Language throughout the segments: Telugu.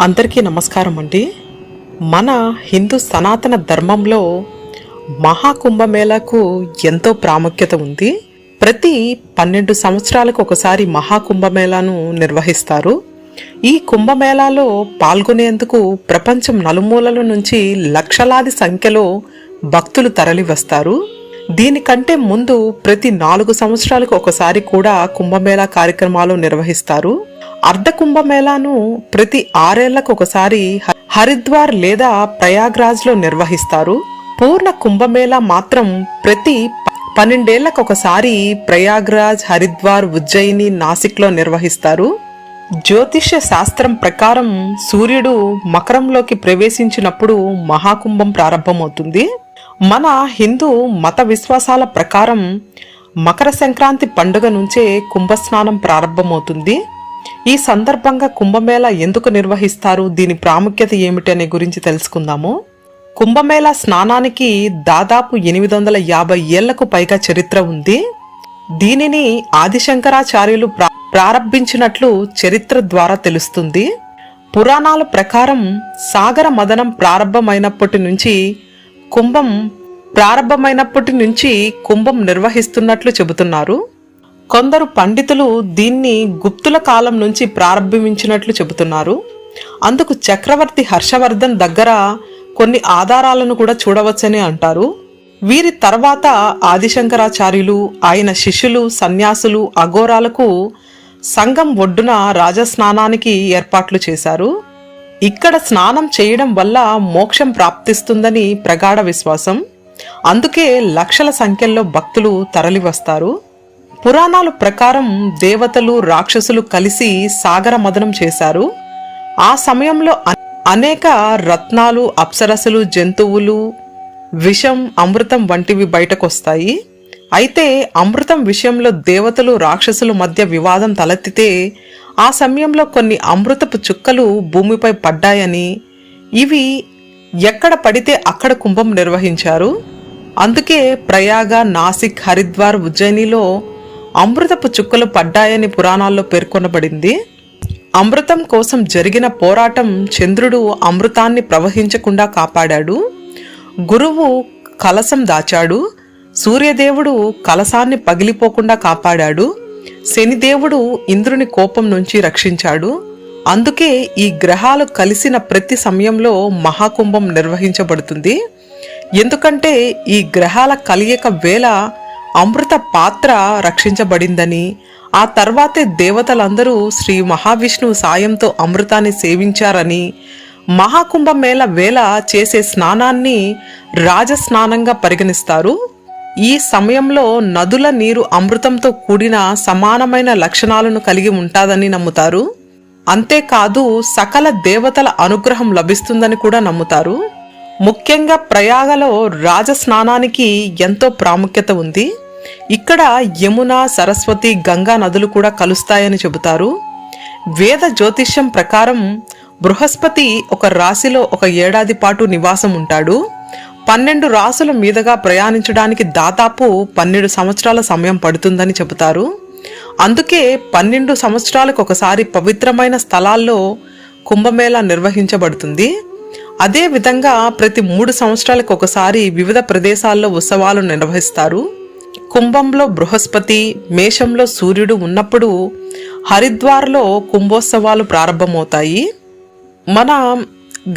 అందరికీ నమస్కారం అండి. మన హిందూ సనాతన ధర్మంలో మహాకుంభమేళాకు ఎంతో ప్రాముఖ్యత ఉంది. ప్రతి 12 సంవత్సరాలకు ఒకసారి మహాకుంభమేళాను నిర్వహిస్తారు. ఈ కుంభమేళాలో పాల్గొనేందుకు ప్రపంచం నలుమూలల నుంచి లక్షలాది సంఖ్యలో భక్తులు తరలి వస్తారు. దీనికంటే ముందు ప్రతి 4 సంవత్సరాలకు ఒకసారి కూడా కుంభమేళా కార్యక్రమాలు నిర్వహిస్తారు. అర్ధ కుంభమేళాను ప్రతి 6 ఏళ్లకు ఒకసారి హరిద్వార్ లేదా ప్రయాగ్రాజ్లో నిర్వహిస్తారు. పూర్ణ కుంభమేళా మాత్రం ప్రతి 12 ఏళ్లకు ఒకసారి ప్రయాగ్రాజ్, హరిద్వార్, ఉజ్జయిని, నాసిక్లో నిర్వహిస్తారు. జ్యోతిష్య శాస్త్రం ప్రకారం సూర్యుడు మకరంలోకి ప్రవేశించినప్పుడు మహాకుంభం ప్రారంభమవుతుంది. మన హిందూ మత విశ్వాసాల ప్రకారం మకర సంక్రాంతి పండుగ నుంచే కుంభస్నానం ప్రారంభమవుతుంది. ఈ సందర్భంగా కుంభమేళా ఎందుకు నిర్వహిస్తారు, దీని ప్రాముఖ్యత ఏమిటి అనే గురించి తెలుసుకుందాము. కుంభమేళా స్నానానికి దాదాపు 850 ఏళ్లకు పైగా చరిత్ర ఉంది. దీనిని ఆదిశంకరాచార్యులు ప్రారంభించినట్లు చరిత్ర ద్వారా తెలుస్తుంది. పురాణాల ప్రకారం సాగర మదనం ప్రారంభమైనప్పటి నుంచి కుంభం నిర్వహిస్తున్నట్లు చెబుతున్నారు. కొందరు పండితులు దీన్ని గుప్తుల కాలం నుంచి ప్రారంభించినట్లు చెబుతున్నారు. అందుకు చక్రవర్తి హర్షవర్ధన్ దగ్గర కొన్ని ఆధారాలను కూడా చూడవచ్చని అంటారు. వీరి తర్వాత ఆదిశంకరాచార్యులు, ఆయన శిష్యులు, సన్యాసులు, అఘోరాలకు సంగం ఒడ్డున రాజస్నానానికి ఏర్పాట్లు చేశారు. ఇక్కడ స్నానం చేయడం వల్ల మోక్షం ప్రాప్తిస్తుందని ప్రగాఢ విశ్వాసం. అందుకే లక్షల సంఖ్యలో భక్తులు తరలివస్తారు. పురాణాల ప్రకారం దేవతలు, రాక్షసులు కలిసి సాగర మదనం చేశారు. ఆ సమయంలో అనేక రత్నాలు, అప్సరసలు, జంతువులు, విషం, అమృతం వంటివి బయటకొస్తాయి. అయితే అమృతం విషయంలో దేవతలు, రాక్షసుల మధ్య వివాదం తలెత్తితే ఆ సమయంలో కొన్ని అమృతపు చుక్కలు భూమిపై పడ్డాయని, ఇవి ఎక్కడ పడితే అక్కడ కుంభం నిర్వహించారు. అందుకే ప్రయాగ, నాసిక్, హరిద్వార్, ఉజ్జయినిలో అమృతపు చుక్కలు పడ్డాయని పురాణాల్లో పేర్కొనబడింది. అమృతం కోసం జరిగిన పోరాటం చంద్రుడు అమృతాన్ని ప్రవహించకుండా కాపాడాడు. గురువు కలశం దాచాడు. సూర్యదేవుడు కలశాన్ని పగిలిపోకుండా కాపాడాడు. శనిదేవుడు ఇంద్రుని కోపం నుంచి రక్షించాడు. అందుకే ఈ గ్రహాలు కలిసిన ప్రతి సమయంలో మహాకుంభం నిర్వహించబడుతుంది. ఎందుకంటే ఈ గ్రహాల కలయిక వేళ అమృత పాత్ర రక్షించబడిందని, ఆ తర్వాతే దేవతలందరూ శ్రీ మహావిష్ణువు సాయంతో అమృతాన్ని సేవించారని, మహాకుంభమేళ వేళ చేసే స్నానాన్ని రాజస్నానంగా పరిగణిస్తారు. ఈ సమయంలో నదుల నీరు అమృతంతో కూడిన సమానమైన లక్షణాలను కలిగి ఉంటాదని నమ్ముతారు. అంతేకాదు సకల దేవతల అనుగ్రహం లభిస్తుందని కూడా నమ్ముతారు. ముఖ్యంగా ప్రయాగలో రాజస్నానానికి ఎంతో ప్రాముఖ్యత ఉంది. ఇక్కడ యమున, సరస్వతి, గంగా నదులు కూడా కలుస్తాయని చెబుతారు. వేద జ్యోతిష్యం ప్రకారం బృహస్పతి ఒక రాశిలో ఒక ఏడాది పాటు నివాసం ఉంటాడు. 12 రాసుల మీదుగా ప్రయాణించడానికి దాదాపు 12 సంవత్సరాల సమయం పడుతుందని చెబుతారు. అందుకే 12 సంవత్సరాలకు ఒకసారి పవిత్రమైన స్థలాల్లో కుంభమేళా నిర్వహించబడుతుంది. అదే విధంగా ప్రతి 3 సంవత్సరాలకు ఒకసారి వివిధ ప్రదేశాల్లో ఉత్సవాలు నిర్వహిస్తారు. కుంభంలో బృహస్పతి, మేషంలో సూర్యుడు ఉన్నప్పుడు హరిద్వార్లో కుంభోత్సవాలు ప్రారంభమవుతాయి. మన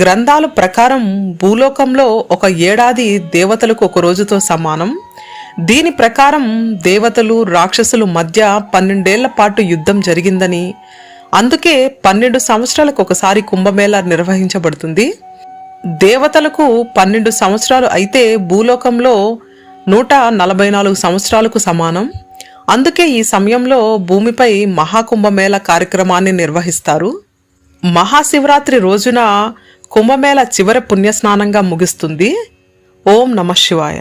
గ్రంథాల ప్రకారం భూలోకంలో ఒక ఏడాది దేవతలకు ఒక రోజుతో సమానం. దీని ప్రకారం దేవతలు, రాక్షసుల మధ్య 12 ఏళ్ల పాటు యుద్ధం జరిగిందని, అందుకే 12 సంవత్సరాలకు ఒకసారి కుంభమేళా నిర్వహించబడుతుంది. దేవతలకు 12 సంవత్సరాలు అయితే భూలోకంలో 144 సంవత్సరాలకు సమానం. అందుకే ఈ సమయంలో భూమిపై మహాకుంభమేళా కార్యక్రమాన్ని నిర్వహిస్తారు. మహాశివరాత్రి రోజున కుంభమేళా చివరి పుణ్యస్నానంగా ముగుస్తుంది. ఓం నమః శివాయ.